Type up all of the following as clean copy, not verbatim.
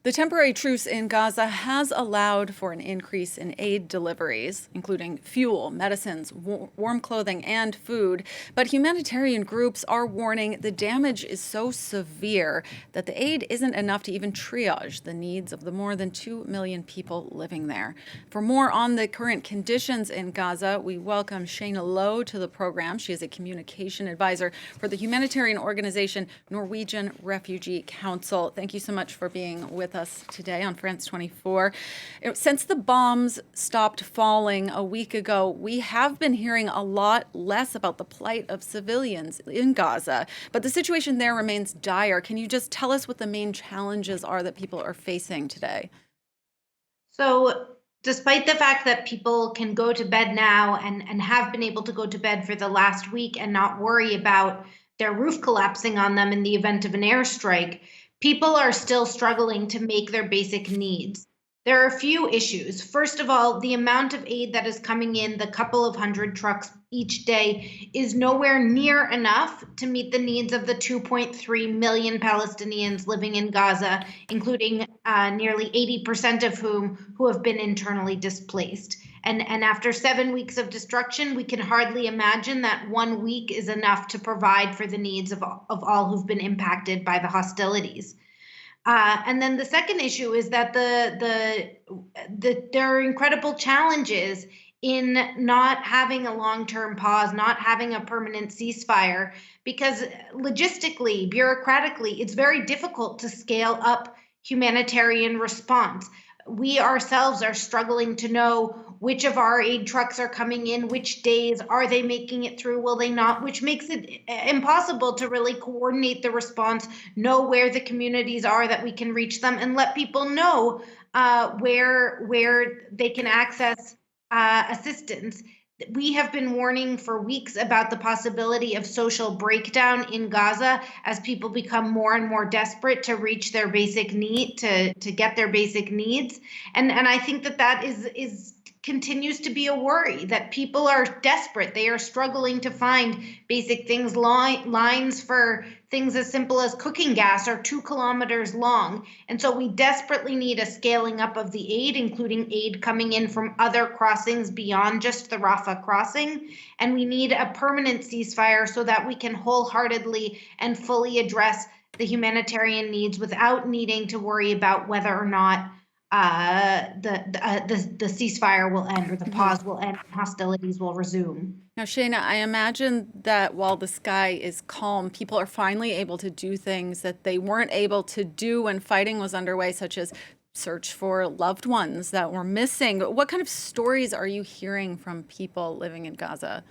The temporary truce in Gaza has allowed for an increase in aid deliveries, including fuel, medicines, warm clothing, and food. But humanitarian groups are warning the damage is so severe that the aid isn't enough to even triage the needs of the more than 2 million people living there. For more on the current conditions in Gaza, we welcome Shaina Low to the program. She is a communication advisor for the humanitarian organization Norwegian Refugee Council. Thank you so much for being with us today on France 24. Since the bombs stopped falling a week ago, we have been hearing a lot less about the plight of civilians in Gaza, but the situation there remains dire. Can you just tell us what the main challenges are that people are facing today? So, despite the fact that people can go to bed now and have been able to go to bed for the last week and not worry about their roof collapsing on them in the event of an airstrike, people are still struggling to make their basic needs. There are a few issues. First of all, the amount of aid that is coming in, the couple of hundred trucks each day, is nowhere near enough to meet the needs of the 2.3 million Palestinians living in Gaza, including nearly 80% of who have been internally displaced. And after 7 weeks of destruction, we can hardly imagine that 1 week is enough to provide for the needs of all who've been impacted by the hostilities. And then the second issue is that there are incredible challenges in not having a long-term pause, not having a permanent ceasefire, because logistically, bureaucratically, it's very difficult to scale up humanitarian response. We ourselves are struggling to know which of our aid trucks are coming in, which days, are they making it through, will they not, which makes it impossible to really coordinate the response, know where the communities are that we can reach them, and let people know where they can access assistance. We have been warning for weeks about the possibility of social breakdown in Gaza as people become more and more desperate to reach their basic need, to get their basic needs. And I think that is continues to be a worry, that people are desperate. They are struggling to find basic things. Lines for things as simple as cooking gas are 2 kilometers long. And so we desperately need a scaling up of the aid, including aid coming in from other crossings beyond just the Rafah crossing. And we need a permanent ceasefire so that we can wholeheartedly and fully address the humanitarian needs without needing to worry about whether or not the ceasefire will end, or the pause will end, and hostilities will resume. Now, Shaina, I imagine that while the sky is calm, people are finally able to do things that they weren't able to do when fighting was underway, such as search for loved ones that were missing. What kind of stories are you hearing from people living in Gaza?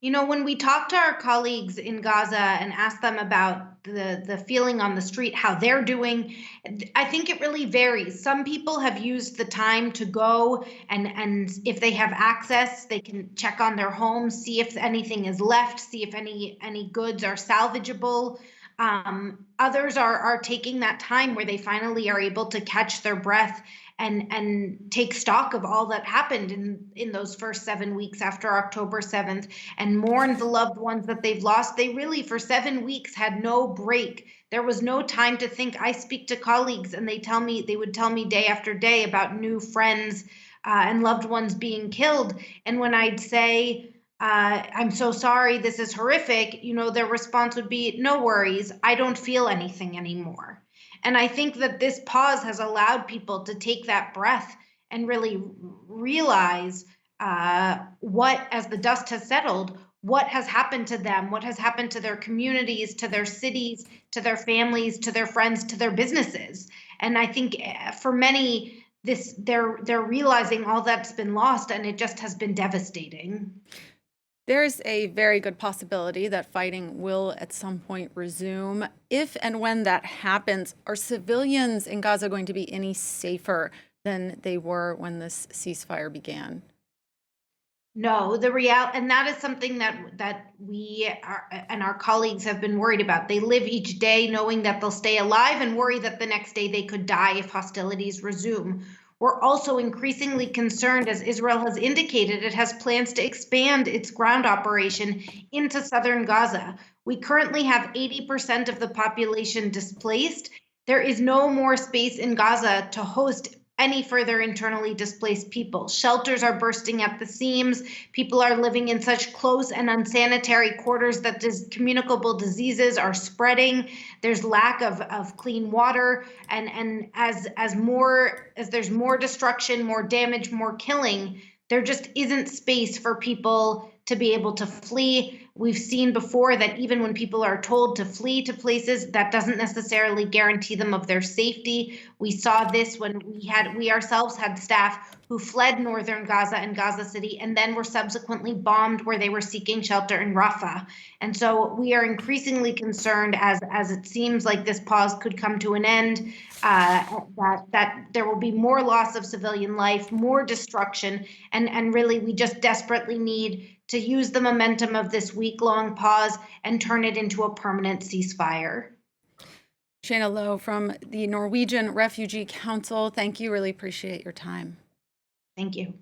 You know, when we talk to our colleagues in Gaza and ask them about the feeling on the street, how they're doing, I think it really varies. Some people have used the time to go and if they have access, they can check on their homes, see if anything is left, see if any goods are salvageable. Others are taking that time where they finally are able to catch their breath and take stock of all that happened in those first 7 weeks after October 7th, and mourn the loved ones that they've lost. They really, for 7 weeks, had no break. There was no time to think. I speak to colleagues and they would tell me day after day about new friends and loved ones being killed. And when I'd say, I'm so sorry, this is horrific, their response would be, no worries, I don't feel anything anymore. And I think that this pause has allowed people to take that breath and really realize what, as the dust has settled, what has happened to them, what has happened to their communities, to their cities, to their families, to their friends, to their businesses. And I think for many, they're realizing all that's been lost, and it just has been devastating. There's a very good possibility that fighting will at some point resume. If and when that happens, are civilians in Gaza going to be any safer than they were when this ceasefire began? No, and that is something that we and our colleagues have been worried about. They live each day knowing that they'll stay alive and worry that the next day they could die if hostilities resume. We're also increasingly concerned, as Israel has indicated, it has plans to expand its ground operation into southern Gaza. We currently have 80% of the population displaced. There is no more space in Gaza to host any further internally displaced people. Shelters are bursting at the seams. People are living in such close and unsanitary quarters that communicable diseases are spreading. There's lack of clean water, and as there's more destruction, more damage, more killing, there just isn't space for people to be able to flee. We've seen before that even when people are told to flee to places, that doesn't necessarily guarantee them of their safety. We saw this when we ourselves had staff who fled northern Gaza and Gaza City and then were subsequently bombed where they were seeking shelter in Rafah. And so we are increasingly concerned as it seems like this pause could come to an end, that there will be more loss of civilian life, more destruction, and really we just desperately need to use the momentum of this week-long pause and turn it into a permanent ceasefire. Shaina Low from the Norwegian Refugee Council, thank you. Really appreciate your time. Thank you.